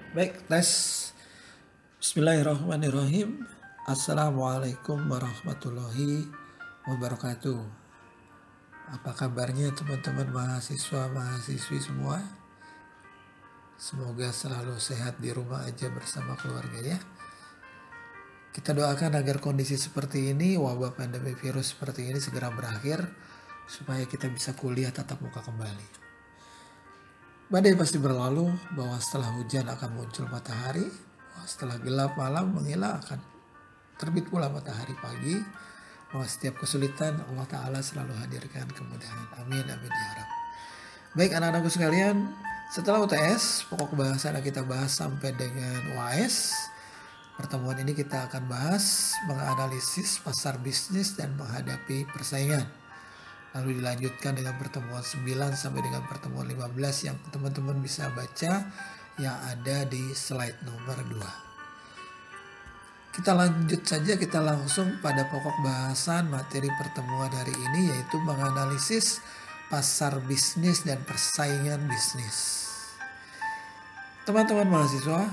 Baik, tes. Bismillahirrahmanirrahim. Assalamualaikum warahmatullahi wabarakatuh. Apa kabarnya teman-teman mahasiswa-mahasiswi semua? Semoga selalu sehat di rumah aja bersama keluarga ya. Kita doakan agar kondisi seperti ini, wabah pandemi virus seperti ini segera berakhir, supaya kita bisa kuliah tatap muka kembali. Badai pasti berlalu, bahwa setelah hujan akan muncul matahari, bahwa setelah gelap malam menghilang akan terbit pula matahari pagi, bahwa setiap kesulitan Allah Ta'ala selalu hadirkan kemudahan. Amin, amin ya Rabb. Baik anak-anakku sekalian, setelah UTS, pokok bahasan yang kita bahas sampai dengan UAS. Pertemuan ini kita akan bahas menganalisis pasar bisnis dan menghadapi persaingan. Lalu dilanjutkan dengan pertemuan 9 sampai dengan pertemuan 15 yang teman-teman bisa baca yang ada di slide nomor 2. Kita lanjut saja, kita langsung pada pokok bahasan materi pertemuan hari ini, yaitu menganalisis pasar bisnis dan persaingan bisnis. Teman-teman mahasiswa,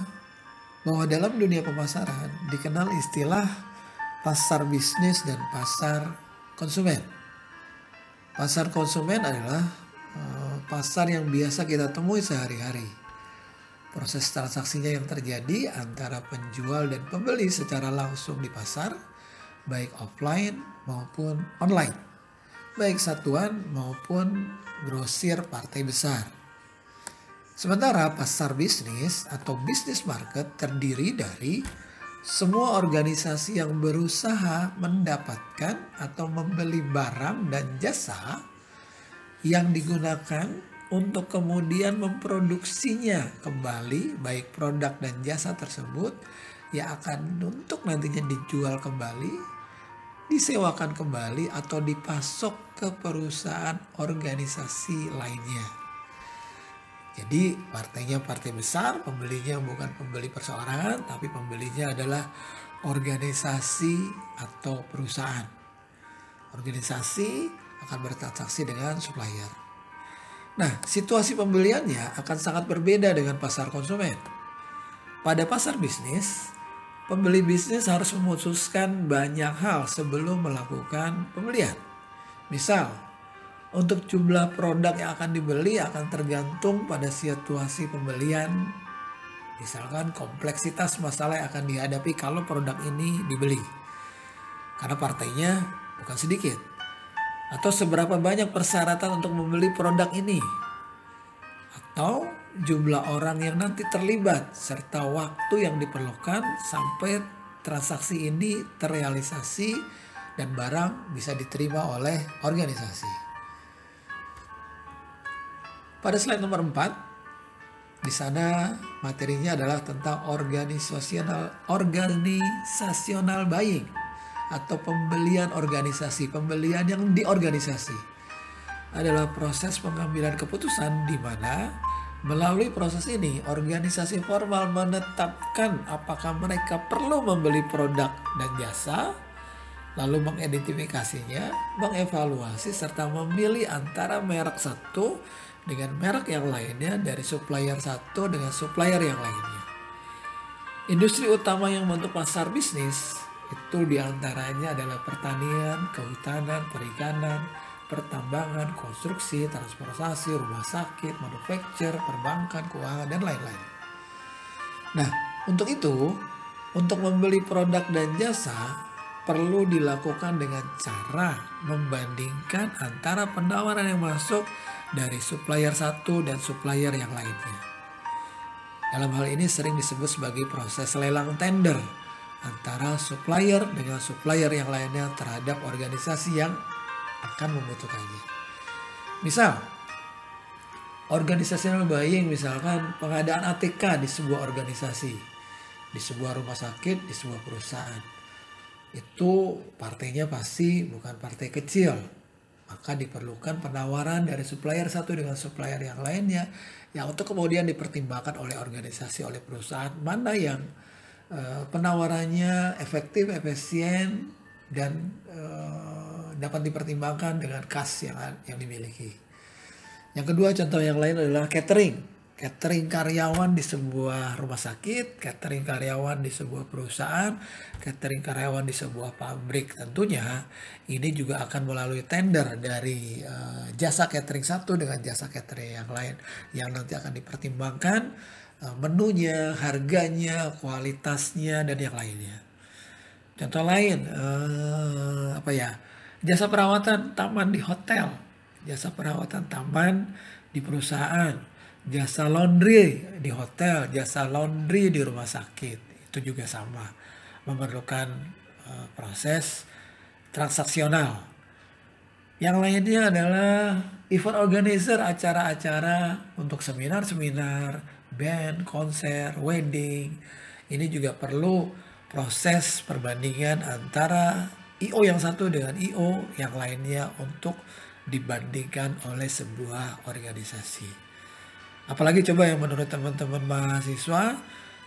bahwa dalam dunia pemasaran dikenal istilah pasar bisnis dan pasar konsumen. Pasar konsumen adalah pasar yang biasa kita temui sehari-hari. Proses transaksinya yang terjadi antara penjual dan pembeli secara langsung di pasar, baik offline maupun online, baik satuan maupun grosir partai besar. Sementara pasar bisnis atau business market terdiri dari semua organisasi yang berusaha mendapatkan atau membeli barang dan jasa yang digunakan untuk kemudian memproduksinya kembali, baik produk dan jasa tersebut yang akan untuk nantinya dijual kembali, disewakan kembali atau dipasok ke perusahaan organisasi lainnya. Jadi partainya partai besar, pembelinya bukan pembeli perseorangan, tapi pembelinya adalah organisasi atau perusahaan. Organisasi akan bertransaksi dengan supplier. Nah, situasi pembeliannya akan sangat berbeda dengan pasar konsumen. Pada pasar bisnis, pembeli bisnis harus memutuskan banyak hal sebelum melakukan pembelian. Misal, untuk jumlah produk yang akan dibeli akan tergantung pada situasi pembelian. Misalkan kompleksitas masalah yang akan dihadapi kalau produk ini dibeli. Karena partainya bukan sedikit. Atau seberapa banyak persyaratan untuk membeli produk ini. Atau jumlah orang yang nanti terlibat serta waktu yang diperlukan sampai transaksi ini terrealisasi dan barang bisa diterima oleh organisasi. Pada slide nomor 4, di sana materinya adalah tentang organisasional buying atau pembelian organisasi. Pembelian yang di organisasi adalah proses pengambilan keputusan di mana melalui proses ini organisasi formal menetapkan apakah mereka perlu membeli produk dan jasa, lalu mengidentifikasinya, mengevaluasi serta memilih antara merek satu dengan merek yang lainnya dari supplier satu dengan supplier yang lainnya. Industri utama yang membentuk pasar bisnis itu diantaranya adalah pertanian, kehutanan, perikanan, pertambangan, konstruksi, transportasi, rumah sakit, manufaktur, perbankan, keuangan, dan lain-lain. Nah, untuk itu, untuk membeli produk dan jasa perlu dilakukan dengan cara membandingkan antara penawaran yang masuk dari supplier satu dan supplier yang lainnya. Dalam hal ini sering disebut sebagai proses lelang tender antara supplier dengan supplier yang lainnya terhadap organisasi yang akan membutuhkannya. Misal, organisational buying, misalkan pengadaan ATK di sebuah organisasi, di sebuah rumah sakit, di sebuah perusahaan. Itu partainya pasti bukan partai kecil. Maka diperlukan penawaran dari supplier satu dengan supplier yang lainnya yang untuk kemudian dipertimbangkan oleh organisasi, oleh perusahaan mana yang penawarannya efektif, efisien, dan dapat dipertimbangkan dengan kas yang dimiliki. Yang kedua, contoh yang lain adalah catering. catering karyawan di sebuah rumah sakit, catering karyawan di sebuah perusahaan, catering karyawan di sebuah pabrik. Tentunya ini juga akan melalui tender dari jasa catering satu dengan jasa catering yang lain, yang nanti akan dipertimbangkan menunya, harganya, kualitasnya, dan yang lainnya. Contoh lain, jasa perawatan taman di hotel, jasa perawatan taman di perusahaan, jasa laundry di hotel, jasa laundry di rumah sakit. Itu juga sama, memerlukan proses transaksional. Yang lainnya adalah event organizer, acara-acara untuk seminar-seminar, band, konser, wedding. Ini juga perlu proses perbandingan antara IO yang satu dengan IO yang lainnya untuk dibandingkan oleh sebuah organisasi. Apalagi coba yang menurut teman-teman mahasiswa,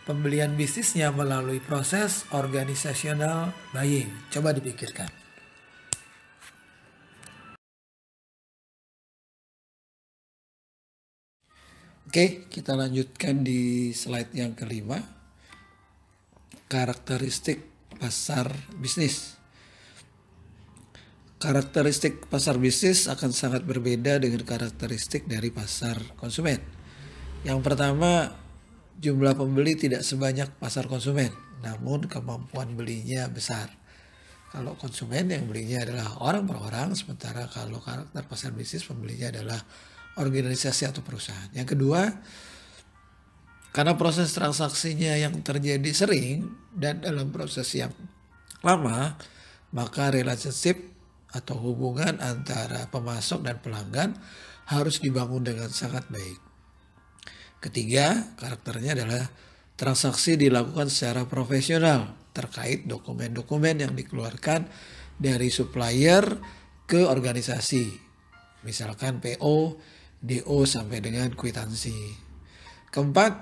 pembelian bisnisnya melalui proses organisasional buying. Coba dipikirkan. Oke, kita lanjutkan di slide yang kelima. Karakteristik pasar bisnis. Karakteristik pasar bisnis akan sangat berbeda dengan karakteristik dari pasar konsumen. Yang pertama, jumlah pembeli tidak sebanyak pasar konsumen, namun kemampuan belinya besar. Kalau konsumen yang belinya adalah orang per orang, sementara kalau karakter pasar bisnis pembelinya adalah organisasi atau perusahaan. Yang kedua, karena proses transaksinya yang terjadi sering dan dalam proses yang lama, maka relationship atau hubungan antara pemasok dan pelanggan harus dibangun dengan sangat baik. Ketiga, karakternya adalah transaksi dilakukan secara profesional terkait dokumen-dokumen yang dikeluarkan dari supplier ke organisasi. Misalkan PO, DO sampai dengan kwitansi. Keempat,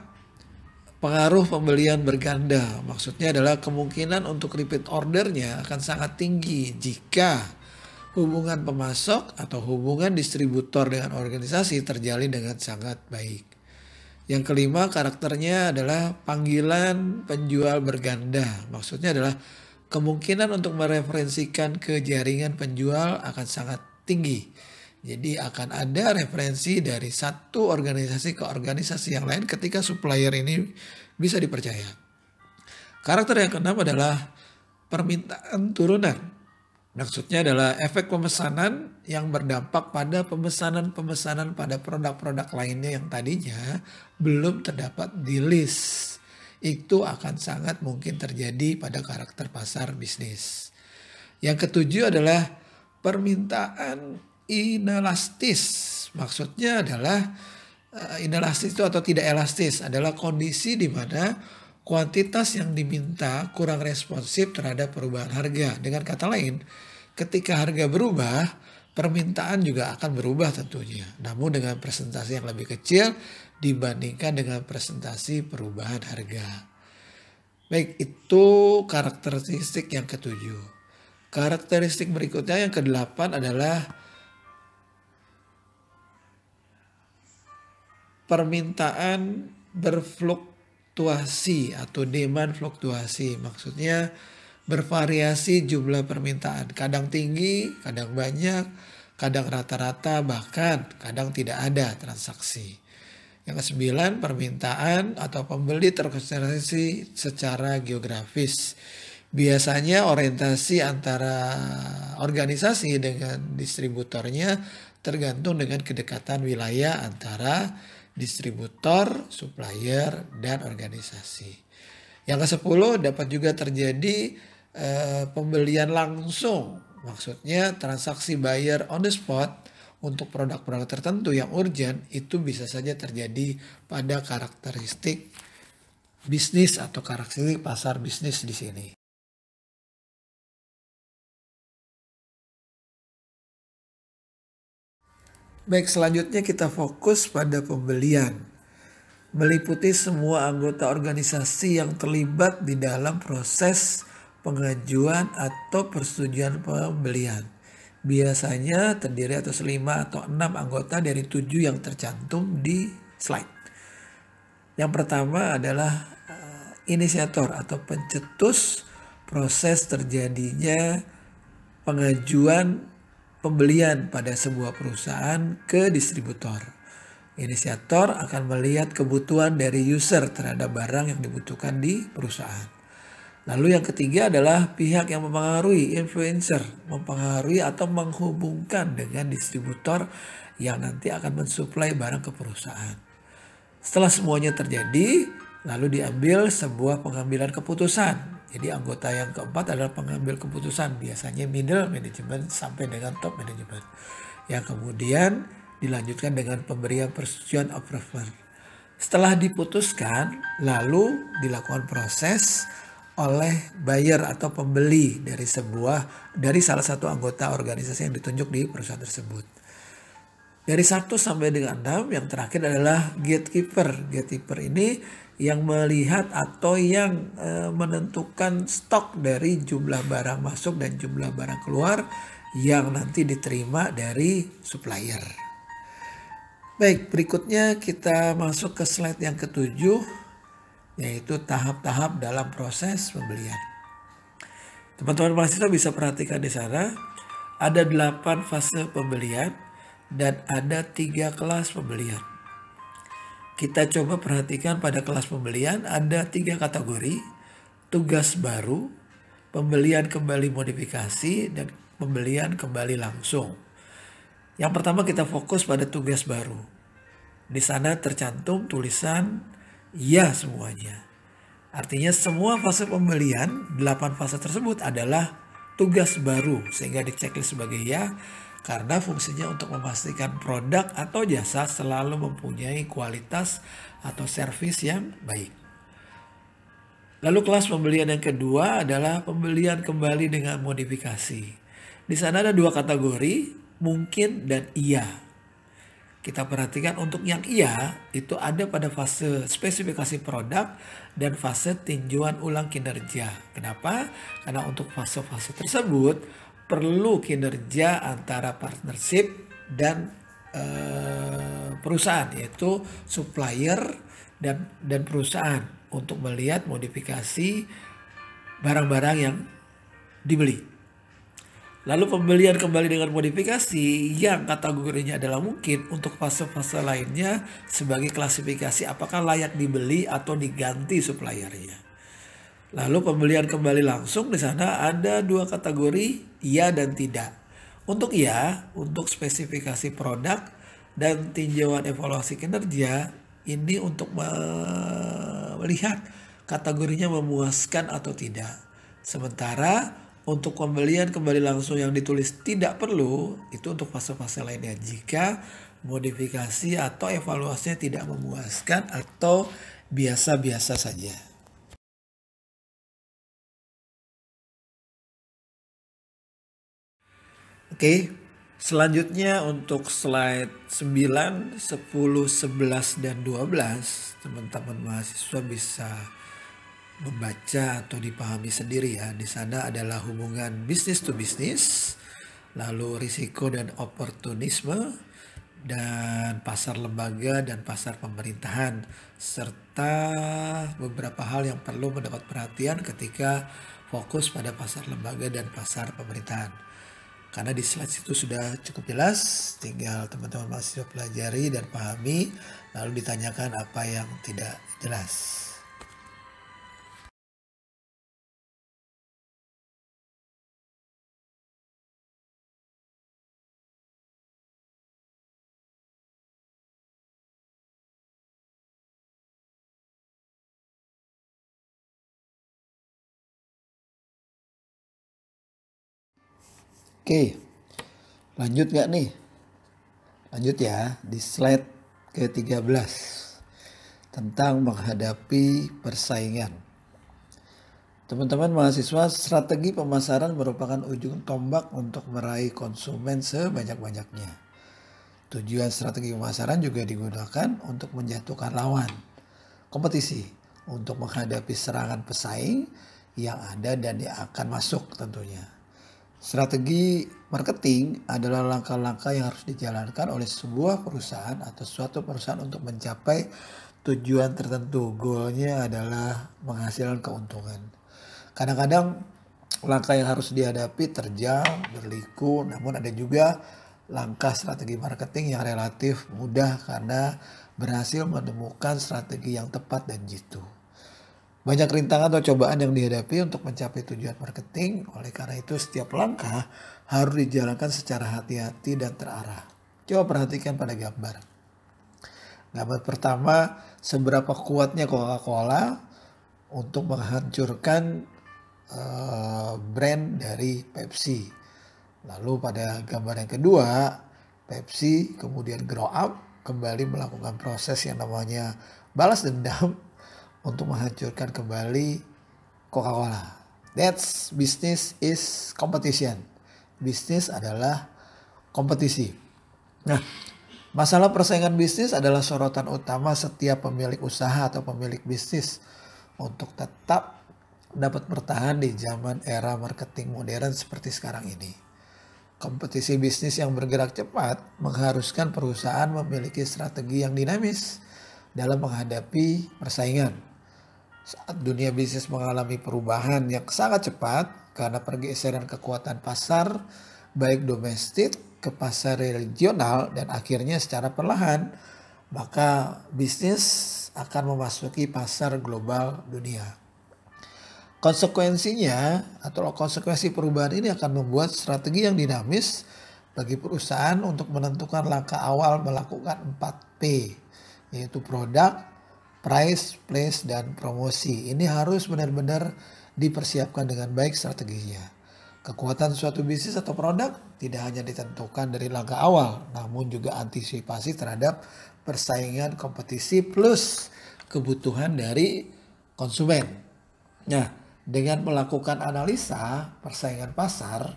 pengaruh pembelian berganda. Maksudnya adalah kemungkinan untuk repeat ordernya akan sangat tinggi jika hubungan pemasok atau hubungan distributor dengan organisasi terjalin dengan sangat baik. Yang kelima, karakternya adalah panggilan penjual berganda. Maksudnya adalah kemungkinan untuk mereferensikan ke jaringan penjual akan sangat tinggi. Jadi akan ada referensi dari satu organisasi ke organisasi yang lain ketika supplier ini bisa dipercaya. Karakter yang keenam adalah permintaan turunan. Maksudnya adalah efek pemesanan yang berdampak pada pemesanan-pemesanan pada produk-produk lainnya yang tadinya belum terdapat di list. Itu akan sangat mungkin terjadi pada karakter pasar bisnis. Yang ketujuh adalah permintaan inelastis. Maksudnya adalah inelastis itu atau tidak elastis adalah kondisi di mana kuantitas yang diminta kurang responsif terhadap perubahan harga. Dengan kata lain, ketika harga berubah, permintaan juga akan berubah tentunya. Namun dengan presentasi yang lebih kecil dibandingkan dengan presentasi perubahan harga. Baik, itu karakteristik yang ketujuh. Karakteristik berikutnya yang kedelapan adalah permintaan berfluktuasi atau demand fluktuasi. Maksudnya bervariasi jumlah permintaan. Kadang tinggi, kadang banyak, kadang rata-rata, bahkan kadang tidak ada transaksi. Yang kesembilan, permintaan atau pembeli terkonsentrasi secara geografis. Biasanya orientasi antara organisasi dengan distributornya tergantung dengan kedekatan wilayah antara distributor, supplier, dan organisasi. Yang ke-10 dapat juga terjadi pembelian langsung. Maksudnya transaksi buyer on the spot untuk produk-produk tertentu yang urgent itu bisa saja terjadi pada karakteristik bisnis atau karakteristik pasar bisnis di sini. Baik, selanjutnya kita fokus pada pembelian. Meliputi semua anggota organisasi yang terlibat di dalam proses pengajuan atau persetujuan pembelian. Biasanya terdiri atas 5 atau 6 anggota dari 7 yang tercantum di slide. Yang pertama adalah inisiator atau pencetus proses terjadinya pengajuan pembelian pada sebuah perusahaan ke distributor. Inisiator akan melihat kebutuhan dari user terhadap barang yang dibutuhkan di perusahaan. Lalu yang ketiga adalah pihak yang mempengaruhi, influencer, mempengaruhi atau menghubungkan dengan distributor yang nanti akan mensuplai barang ke perusahaan. Setelah semuanya terjadi, lalu diambil sebuah pengambilan keputusan. Jadi anggota yang keempat adalah pengambil keputusan, biasanya middle management sampai dengan top management. Yang kemudian dilanjutkan dengan pemberian persetujuan approval. Setelah diputuskan, lalu dilakukan proses oleh buyer atau pembeli dari salah satu anggota organisasi yang ditunjuk di perusahaan tersebut. Dari 1 sampai dengan 6 yang terakhir adalah gatekeeper. Gatekeeper ini yang melihat atau yang menentukan stok dari jumlah barang masuk dan jumlah barang keluar yang nanti diterima dari supplier. Baik, berikutnya kita masuk ke slide yang ketujuh, yaitu tahap-tahap dalam proses pembelian. Teman-teman mahasiswa bisa perhatikan di sana ada 8 fase pembelian dan ada 3 kelas pembelian. Kita coba perhatikan pada kelas pembelian ada 3 kategori: tugas baru, pembelian kembali modifikasi, dan pembelian kembali langsung. Yang pertama kita fokus pada tugas baru. Di sana tercantum tulisan ya semuanya. Artinya semua fase pembelian, 8 fase tersebut adalah tugas baru, sehingga diceklis sebagai ya, karena fungsinya untuk memastikan produk atau jasa selalu mempunyai kualitas atau servis yang baik. Lalu kelas pembelian yang kedua adalah pembelian kembali dengan modifikasi. Di sana ada 2 kategori, mungkin dan iya. Kita perhatikan untuk yang iya itu ada pada fase spesifikasi produk dan fase tinjauan ulang kinerja. Kenapa? Karena untuk fase-fase tersebut perlu kinerja antara partnership dan perusahaan, yaitu supplier dan perusahaan untuk melihat modifikasi barang-barang yang dibeli. Lalu pembelian kembali dengan modifikasi yang kategorinya adalah mungkin untuk fase-fase lainnya sebagai klasifikasi apakah layak dibeli atau diganti suppliernya. Lalu pembelian kembali langsung di sana ada 2 kategori, iya dan tidak. Untuk iya, untuk spesifikasi produk dan tinjauan evaluasi kinerja, ini untuk melihat kategorinya memuaskan atau tidak. Sementara untuk pembelian kembali langsung yang ditulis tidak perlu, itu untuk fase-fase lainnya jika modifikasi atau evaluasinya tidak memuaskan atau biasa-biasa saja. Oke, selanjutnya untuk slide 9, 10, 11, dan 12, teman-teman mahasiswa bisa membaca atau dipahami sendiri ya. Di sana adalah hubungan bisnis to bisnis, lalu risiko dan oportunisme, dan pasar lembaga dan pasar pemerintahan, serta beberapa hal yang perlu mendapat perhatian ketika fokus pada pasar lembaga dan pasar pemerintahan. Karena di slide itu sudah cukup jelas, tinggal teman-teman mahasiswa pelajari dan pahami, lalu ditanyakan apa yang tidak jelas. Oke, lanjut nggak nih? Lanjut ya, di slide ke-13 tentang menghadapi persaingan. Teman-teman mahasiswa, strategi pemasaran merupakan ujung tombak untuk meraih konsumen sebanyak-banyaknya. Tujuan strategi pemasaran juga digunakan untuk menjatuhkan lawan, kompetisi, untuk menghadapi serangan pesaing yang ada dan yang akan masuk tentunya. Strategi marketing adalah langkah-langkah yang harus dijalankan oleh sebuah perusahaan atau suatu perusahaan untuk mencapai tujuan tertentu. Goalnya adalah menghasilkan keuntungan. Kadang-kadang langkah yang harus dihadapi terjal, berliku, namun ada juga langkah strategi marketing yang relatif mudah karena berhasil menemukan strategi yang tepat dan jitu. Banyak rintangan atau cobaan yang dihadapi untuk mencapai tujuan marketing, oleh karena itu setiap langkah harus dijalankan secara hati-hati dan terarah. Coba perhatikan pada gambar. Gambar pertama, seberapa kuatnya Coca-Cola untuk menghancurkan brand dari Pepsi. Lalu pada gambar yang kedua, Pepsi kemudian grow up, kembali melakukan proses yang namanya balas dendam untuk menghancurkan kembali Coca-Cola. That's business is competition. Bisnis adalah kompetisi. Nah, masalah persaingan bisnis adalah sorotan utama setiap pemilik usaha atau pemilik bisnis untuk tetap dapat bertahan di zaman era marketing modern seperti sekarang ini. Kompetisi bisnis yang bergerak cepat mengharuskan perusahaan memiliki strategi yang dinamis dalam menghadapi persaingan. Saat dunia bisnis mengalami perubahan yang sangat cepat karena pergeseran kekuatan pasar baik domestik ke pasar regional dan akhirnya secara perlahan, maka bisnis akan memasuki pasar global dunia. Konsekuensinya atau konsekuensi perubahan ini akan membuat strategi yang dinamis bagi perusahaan untuk menentukan langkah awal melakukan 4P, yaitu produk, price, place, dan promosi. Ini harus benar-benar dipersiapkan dengan baik strateginya. Kekuatan suatu bisnis atau produk tidak hanya ditentukan dari langkah awal, namun juga antisipasi terhadap persaingan kompetisi plus kebutuhan dari konsumen. Nah, dengan melakukan analisa persaingan pasar,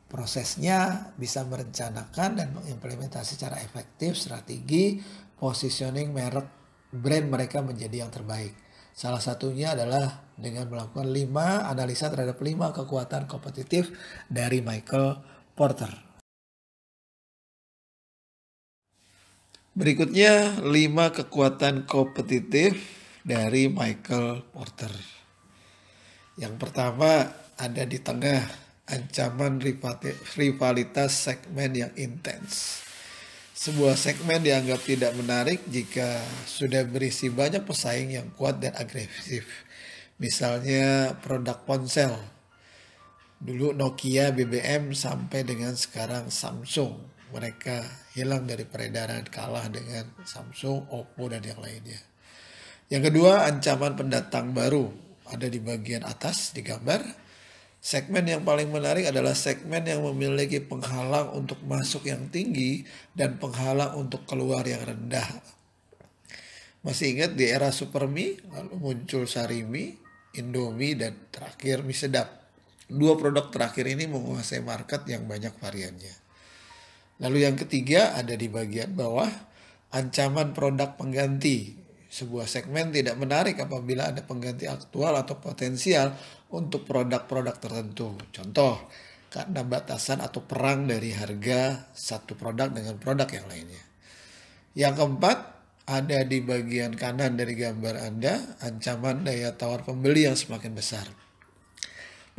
prosesnya bisa merencanakan dan mengimplementasi secara efektif strategi positioning merek brand mereka menjadi yang terbaik. Salah satunya adalah dengan melakukan 5 analisa terhadap 5 kekuatan kompetitif dari Michael Porter. Berikutnya 5 kekuatan kompetitif dari Michael Porter. Yang pertama ada di tengah, ancaman rivalitas segmen yang intens. Sebuah segmen dianggap tidak menarik jika sudah berisi banyak pesaing yang kuat dan agresif. Misalnya produk ponsel. Dulu Nokia, BBM sampai dengan sekarang Samsung. Mereka hilang dari peredaran, kalah dengan Samsung, Oppo, dan yang lainnya. Yang kedua, ancaman pendatang baru. Ada di bagian atas di gambar. Segmen yang paling menarik adalah segmen yang memiliki penghalang untuk masuk yang tinggi dan penghalang untuk keluar yang rendah. Masih ingat di era Supermie, lalu muncul Sarimi, Indomie, dan terakhir mie sedap. 2 produk terakhir ini menguasai market yang banyak variannya. Lalu yang ketiga ada di bagian bawah, ancaman produk pengganti. Sebuah segmen tidak menarik apabila ada pengganti aktual atau potensial untuk produk-produk tertentu. Contoh, karena batasan atau perang dari harga satu produk dengan produk yang lainnya. Yang keempat, ada di bagian kanan dari gambar Anda, ancaman daya tawar pembeli yang semakin besar.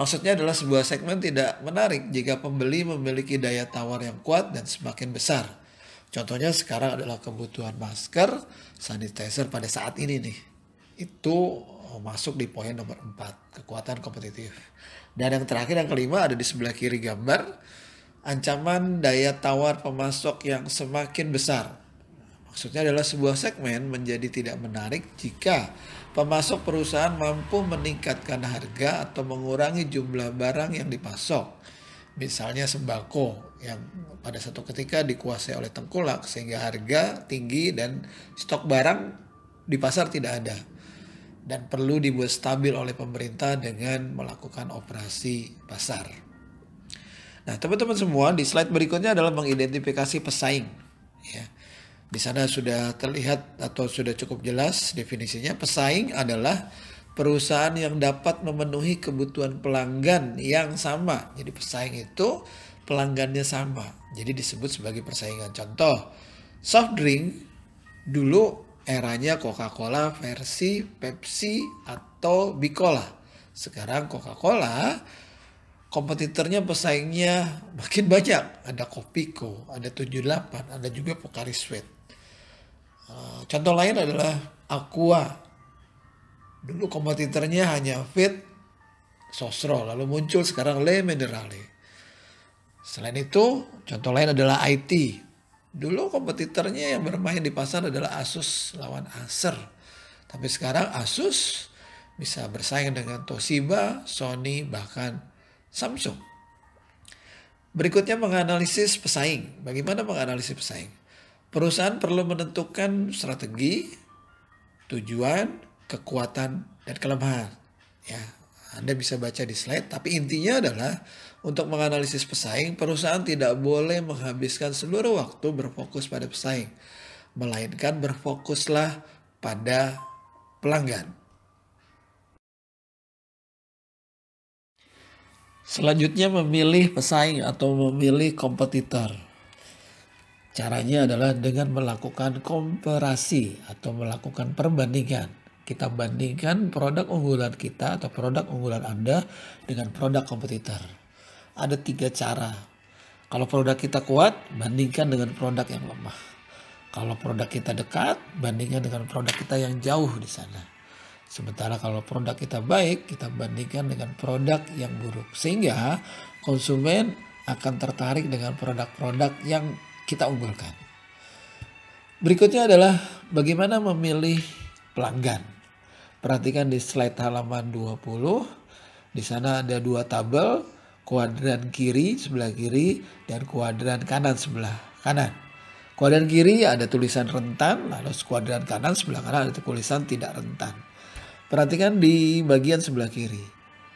Maksudnya adalah sebuah segmen tidak menarik jika pembeli memiliki daya tawar yang kuat dan semakin besar. Contohnya sekarang adalah kebutuhan masker, sanitizer pada saat ini nih. Itu masuk di poin nomor 4, kekuatan kompetitif. Dan yang terakhir, yang kelima ada di sebelah kiri gambar, ancaman daya tawar pemasok yang semakin besar. Maksudnya adalah sebuah segmen menjadi tidak menarik jika pemasok perusahaan mampu meningkatkan harga atau mengurangi jumlah barang yang dipasok. Misalnya sembako yang pada satu ketika dikuasai oleh tengkulak sehingga harga tinggi dan stok barang di pasar tidak ada. Dan perlu dibuat stabil oleh pemerintah dengan melakukan operasi pasar. Nah, teman-teman semua, di slide berikutnya adalah mengidentifikasi pesaing. Ya. Di sana sudah terlihat atau sudah cukup jelas definisinya. Pesaing adalah perusahaan yang dapat memenuhi kebutuhan pelanggan yang sama. Jadi pesaing itu pelanggannya sama. Jadi disebut sebagai persaingan. Contoh, soft drink dulu eranya Coca-Cola versi Pepsi atau Bicola. Sekarang Coca-Cola kompetitornya, pesaingnya makin banyak. Ada Kopiko, ada 78, ada juga Pocari Sweat. Contoh lain adalah Aqua. Dulu kompetitornya hanya Fit, Sosro, lalu muncul sekarang Le Minerale. Selain itu, contoh lain adalah IT. Dulu kompetitornya yang bermain di pasar adalah Asus lawan Acer. Tapi sekarang Asus bisa bersaing dengan Toshiba, Sony, bahkan Samsung. Berikutnya menganalisis pesaing. Bagaimana menganalisis pesaing? Perusahaan perlu menentukan strategi, tujuan, kekuatan, dan kelemahan. Ya, Anda bisa baca di slide, tapi intinya adalah untuk menganalisis pesaing, perusahaan tidak boleh menghabiskan seluruh waktu berfokus pada pesaing, melainkan berfokuslah pada pelanggan. Selanjutnya memilih pesaing atau memilih kompetitor. Caranya adalah dengan melakukan komparasi atau melakukan perbandingan. Kita bandingkan produk unggulan kita atau produk unggulan Anda dengan produk kompetitor. Ada 3 cara. Kalau produk kita kuat, bandingkan dengan produk yang lemah. Kalau produk kita dekat, bandingkan dengan produk kita yang jauh di sana. Sementara kalau produk kita baik, kita bandingkan dengan produk yang buruk. Sehingga konsumen akan tertarik dengan produk-produk yang kita unggulkan. Berikutnya adalah bagaimana memilih pelanggan. Perhatikan di slide halaman 20. Di sana ada 2 tabel, kuadran kiri sebelah kiri dan kuadran kanan sebelah kanan. Kuadran kiri ada tulisan rentan, lalu kuadran kanan sebelah kanan ada tulisan tidak rentan. Perhatikan di bagian sebelah kiri.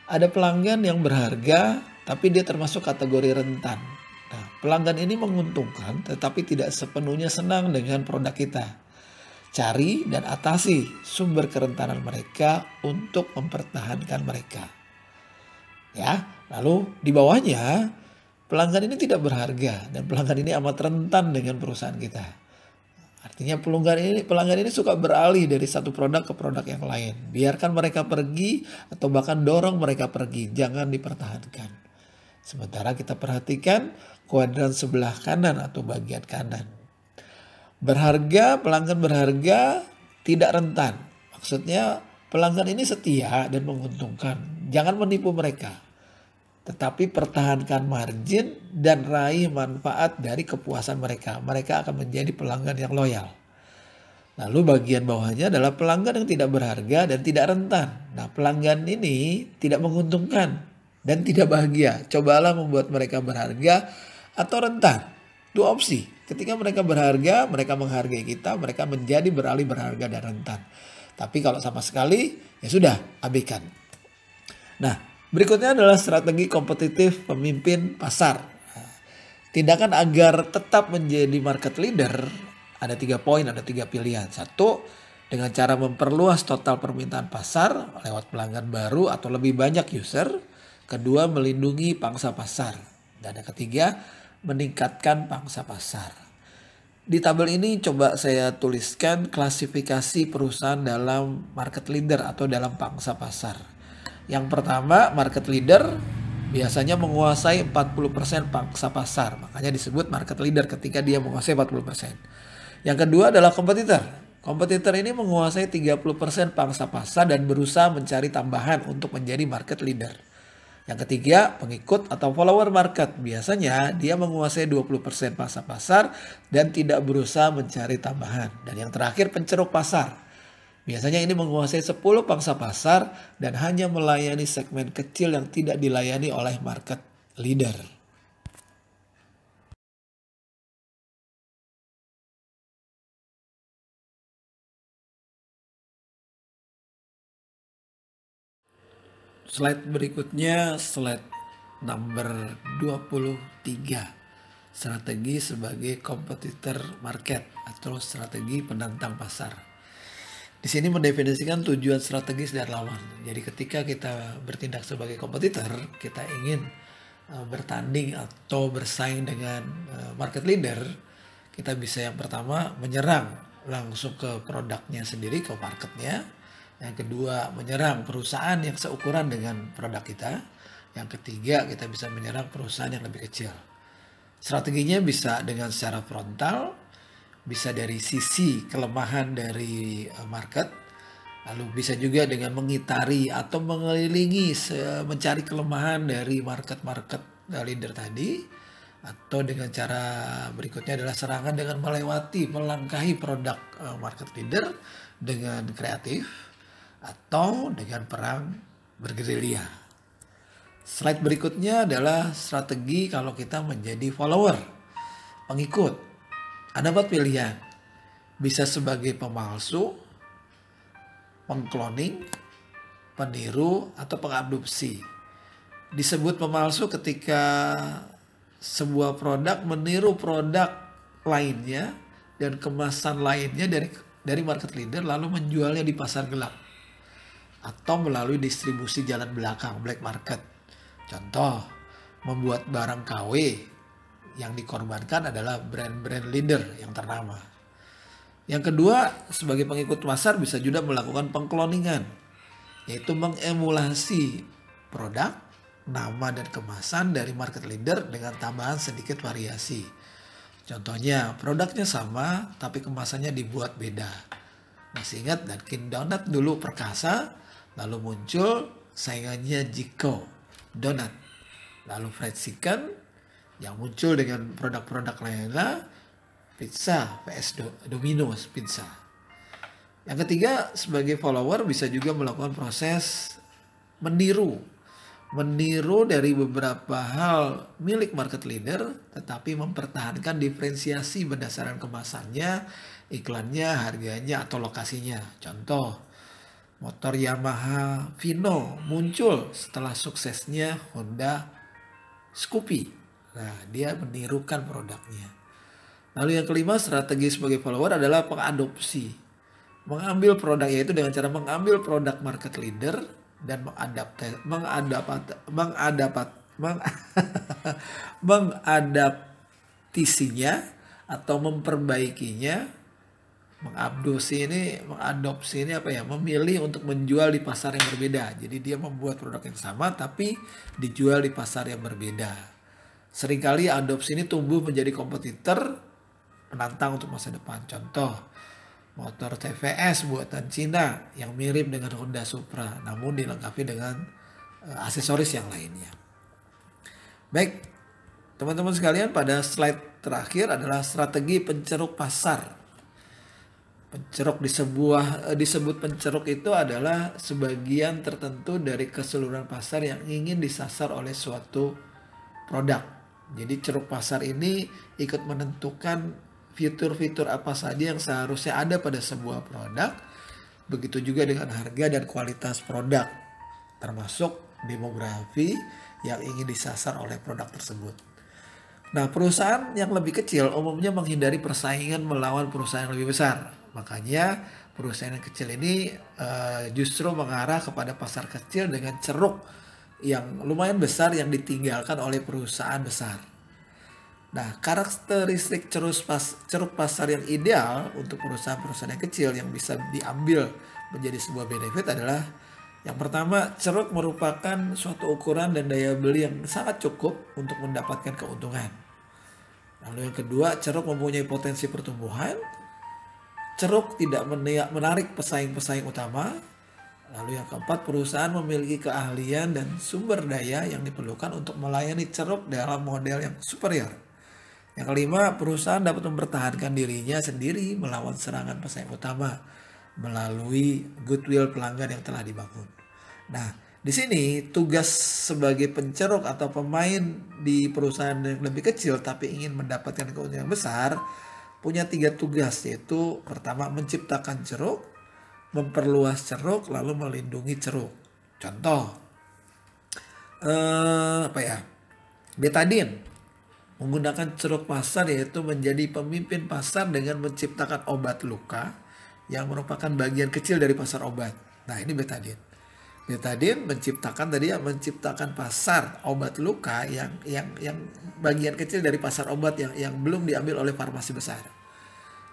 Ada pelanggan yang berharga tapi dia termasuk kategori rentan. Nah, pelanggan ini menguntungkan tetapi tidak sepenuhnya senang dengan produk kita. Cari dan atasi sumber kerentanan mereka untuk mempertahankan mereka. Ya, lalu di bawahnya pelanggan ini tidak berharga dan pelanggan ini amat rentan dengan perusahaan kita. Artinya pelanggan ini suka beralih dari satu produk ke produk yang lain. Biarkan mereka pergi atau bahkan dorong mereka pergi. Jangan dipertahankan. Sementara kita perhatikan kuadran sebelah kanan atau bagian kanan. Pelanggan berharga tidak rentan. Maksudnya pelanggan ini setia dan menguntungkan. Jangan menipu mereka. Tetapi pertahankan margin dan raih manfaat dari kepuasan mereka. Mereka akan menjadi pelanggan yang loyal. Lalu bagian bawahnya adalah pelanggan yang tidak berharga dan tidak rentan. Nah, pelanggan ini tidak menguntungkan dan tidak bahagia. Cobalah membuat mereka berharga atau rentan. 2 opsi. Ketika mereka berharga, mereka menghargai kita, mereka menjadi beralih berharga dan rentan. Tapi kalau sama sekali, ya sudah, abaikan. Nah, berikutnya adalah strategi kompetitif pemimpin pasar. Tindakan agar tetap menjadi market leader ada 3 poin, ada 3 pilihan. 1, dengan cara memperluas total permintaan pasar lewat pelanggan baru atau lebih banyak user. 2, melindungi pangsa pasar. Dan yang ketiga, meningkatkan pangsa pasar. Di tabel ini coba saya tuliskan klasifikasi perusahaan dalam market leader atau dalam pangsa pasar. Yang pertama, market leader biasanya menguasai 40% pangsa pasar. Makanya disebut market leader ketika dia menguasai 40%. Yang kedua adalah kompetitor. Kompetitor ini menguasai 30% pangsa pasar dan berusaha mencari tambahan untuk menjadi market leader. Yang ketiga, pengikut atau follower market. Biasanya dia menguasai 20% pangsa pasar dan tidak berusaha mencari tambahan. Dan yang terakhir, penceruk pasar. Biasanya ini menguasai 10 pangsa pasar dan hanya melayani segmen kecil yang tidak dilayani oleh market leader. Slide berikutnya, slide number 23. Strategi sebagai kompetitor market atau strategi penantang pasar. Di sini mendefinisikan tujuan strategis dan lawan. Jadi ketika kita bertindak sebagai kompetitor, kita ingin bertanding atau bersaing dengan market leader, kita bisa yang pertama menyerang langsung ke produknya sendiri, ke marketnya. Yang kedua, menyerang perusahaan yang seukuran dengan produk kita. Yang ketiga, kita bisa menyerang perusahaan yang lebih kecil. Strateginya bisa dengan secara frontal, bisa dari sisi kelemahan dari market, lalu bisa juga dengan mengitari atau mengelilingi mencari kelemahan dari market-market leader tadi, atau dengan cara berikutnya adalah serangan dengan melangkahi produk market leader dengan kreatif atau dengan perang bergerilya. Slide berikutnya adalah strategi kalau kita menjadi follower, pengikut. Ada 4 pilihan. Bisa sebagai pemalsu, pengkloning, peniru, atau pengadopsi. Disebut pemalsu ketika sebuah produk meniru produk lainnya dan kemasan lainnya dari market leader lalu menjualnya di pasar gelap atau melalui distribusi jalan belakang, black market. Contoh, membuat barang KW yang dikorbankan adalah brand-brand leader yang ternama. Yang kedua, sebagai pengikut pasar bisa juga melakukan pengkloningan, yaitu mengemulasi produk, nama dan kemasan dari market leader dengan tambahan sedikit variasi. Contohnya, produknya sama tapi kemasannya dibuat beda. Masih ingat Dunkin Donut dulu perkasa, lalu muncul saingannya Jiko Donut, lalu fried chicken yang muncul dengan produk-produk lainnya, pizza vs Domino's pizza. Yang ketiga, sebagai follower bisa juga melakukan proses meniru dari beberapa hal milik market leader, tetapi mempertahankan diferensiasi berdasarkan kemasannya, iklannya, harganya, atau lokasinya. Contoh, motor Yamaha Vino muncul setelah suksesnya Honda Scoopy. Nah, dia menirukan produknya. Lalu yang kelima, strategi sebagai follower adalah pengadopsi. Mengambil produk, yaitu dengan cara mengambil produk market leader dan mengadaptasinya atau memperbaikinya. Mengadopsi ini memilih untuk menjual di pasar yang berbeda. Jadi dia membuat produk yang sama tapi dijual di pasar yang berbeda. Seringkali adopsi ini tumbuh menjadi kompetitor penantang untuk masa depan. Contoh, motor TVS buatan Cina yang mirip dengan Honda Supra namun dilengkapi dengan aksesoris yang lainnya. Baik, teman-teman sekalian, pada slide terakhir adalah strategi penceruk pasar. Penceruk disebut penceruk itu adalah sebagian tertentu dari keseluruhan pasar yang ingin disasar oleh suatu produk. Jadi ceruk pasar ini ikut menentukan fitur-fitur apa saja yang seharusnya ada pada sebuah produk. Begitu juga dengan harga dan kualitas produk, termasuk demografi yang ingin disasar oleh produk tersebut. Nah, perusahaan yang lebih kecil umumnya menghindari persaingan melawan perusahaan yang lebih besar. Makanya perusahaan yang kecil ini justru mengarah kepada pasar kecil dengan ceruk yang lumayan besar yang ditinggalkan oleh perusahaan besar. Nah, karakteristik ceruk pasar yang ideal untuk perusahaan-perusahaan yang kecil yang bisa diambil menjadi sebuah benefit adalah, yang pertama, ceruk merupakan suatu ukuran dan daya beli yang sangat cukup untuk mendapatkan keuntungan. Lalu yang kedua, ceruk mempunyai potensi pertumbuhan. Ceruk tidak menarik pesaing-pesaing utama. Lalu yang keempat, perusahaan memiliki keahlian dan sumber daya yang diperlukan untuk melayani ceruk dalam model yang superior. Yang kelima, perusahaan dapat mempertahankan dirinya sendiri melawan serangan pesaing utama melalui goodwill pelanggan yang telah dibangun. Nah, di sini tugas sebagai penceruk atau pemain di perusahaan yang lebih kecil tapi ingin mendapatkan keuntungan yang besar punya 3 tugas, yaitu pertama, menciptakan ceruk, memperluas ceruk, lalu melindungi ceruk. Contoh, Betadine menggunakan ceruk pasar, yaitu menjadi pemimpin pasar dengan menciptakan obat luka yang merupakan bagian kecil dari pasar obat. Nah, ini Betadine. Betadine menciptakan pasar obat luka yang bagian kecil dari pasar obat yang belum diambil oleh farmasi besar.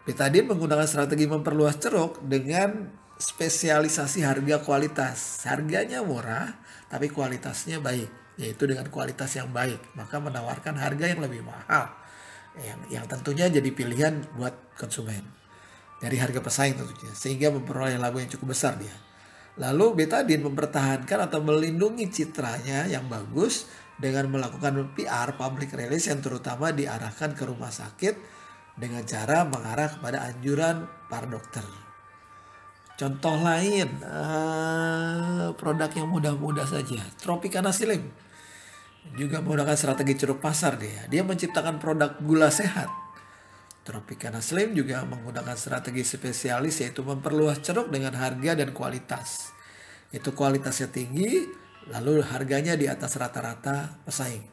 Betadine menggunakan strategi memperluas ceruk dengan spesialisasi harga kualitas. Harganya murah, tapi kualitasnya baik, yaitu dengan kualitas yang baik. Maka menawarkan harga yang lebih mahal, yang tentunya jadi pilihan buat konsumen dari harga pesaing tentunya, sehingga memperoleh laba yang cukup besar dia. Lalu Betadine mempertahankan atau melindungi citranya yang bagus dengan melakukan PR, public relation, terutama diarahkan ke rumah sakit dengan cara mengarah kepada anjuran para dokter. Contoh lain, produk yang mudah-mudah saja, Tropicana Slim. Juga menggunakan strategi ceruk pasar dia. Dia menciptakan produk gula sehat. Tropicana Slim juga menggunakan strategi spesialis, yaitu memperluas ceruk dengan harga dan kualitas. Itu kualitasnya tinggi, lalu harganya di atas rata-rata pesaing.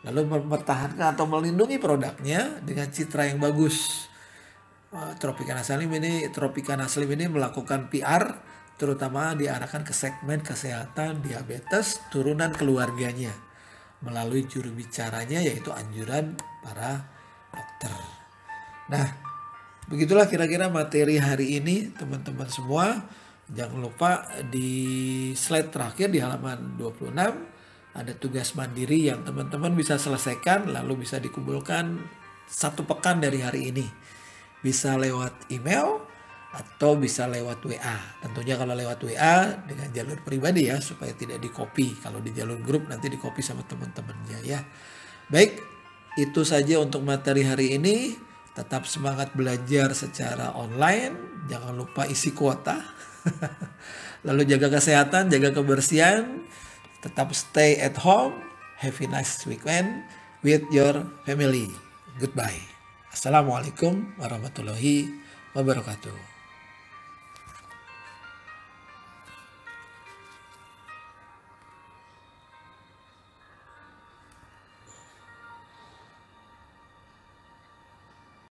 Lalu mempertahankan atau melindungi produknya dengan citra yang bagus. Tropicana Slim ini melakukan PR, terutama diarahkan ke segmen kesehatan diabetes turunan keluarganya melalui juru bicaranya, yaitu anjuran para dokter. Nah, begitulah kira-kira materi hari ini teman-teman semua. Jangan lupa di slide terakhir di halaman 26 ada tugas mandiri yang teman-teman bisa selesaikan, lalu bisa dikumpulkan 1 pekan dari hari ini. Bisa lewat email atau bisa lewat WA. Tentunya kalau lewat WA dengan jalur pribadi ya, supaya tidak di-copy. Kalau di jalur grup nanti di-copy sama teman-temannya ya. Baik, itu saja untuk materi hari ini. Tetap semangat belajar secara online. Jangan lupa isi kuota. Lalu jaga kesehatan, jaga kebersihan. Tetap stay at home. Have a nice weekend with your family. Goodbye. Assalamualaikum warahmatullahi wabarakatuh.